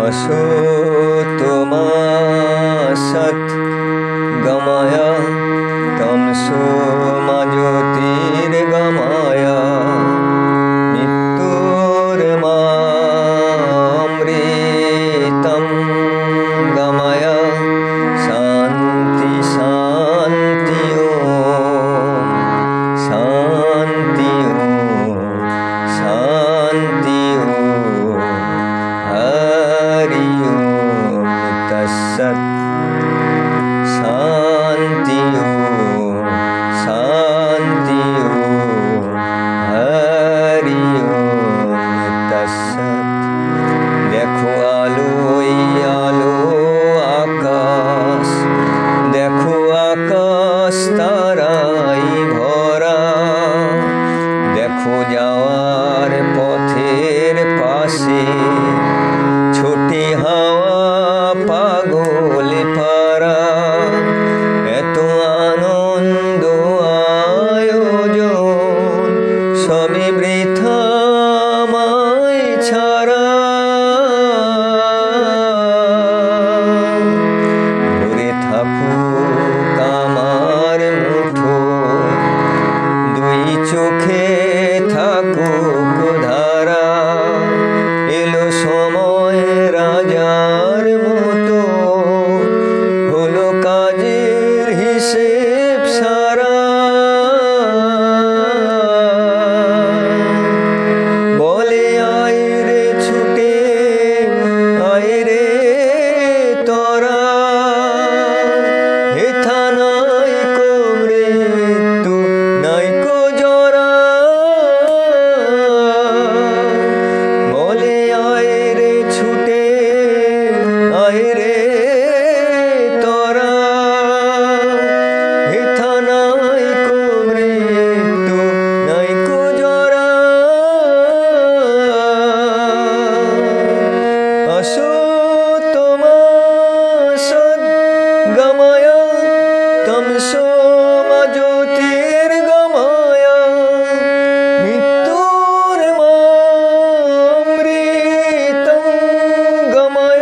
असतो मा सत् गमय तमसो मा ज्योतिर्गमय मृत्युर्मामृतं गमय शान्ति शान्ति शान्ति शान्ति हरि ओम तत्सत् शान्ति शान्ति हरि ओम तत्सत्। देखो आलोय आलो आकाश, देखो आकाश ताराय भरा, देखो যাওয়ার পথের পাশে ছোটি হাওয়া পাগল পারা, এত আনন্দ আয়োজন সবই বৃথা আমায় ছাড়া। ভরে থাকুক আমার মুঠো, দুই চোখে থাকুক ধারা, এলো সময় রাজার মতো, হলো কাজের হিসেব সারা। বলে আয় রে ছুটে আয় রে তোরা, হেথা নাই কো মৃত্যু নাই কো জরা। বলে আয় রে ছুটে আয় রে তোরা, হেথা নাই কো মৃত্যু নাই কো জরা। असतो मा सत् गमय तमसो मा ज्योतिर्गमय मृत्युर्मामृतं गमय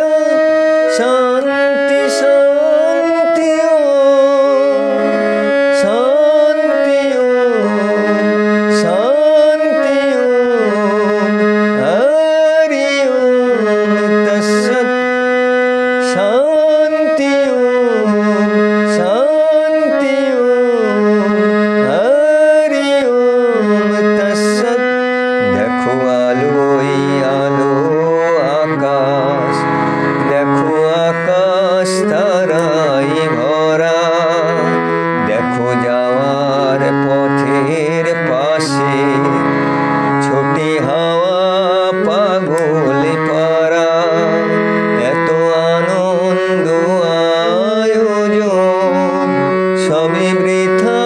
शान्ति शान्ति शान्ति शान्ति हरि ओम तत्सत् शान्ति शान्ति हरि ओम तत्सत्। देखो आलोय आलो आकाश, देखो आकाश ताराয় ভরা, দেখো যাওয়ার পথের পাশে ছোটি হাওয়া পাগল পারা, এত আনন্দ আয়োজন সবই বৃথা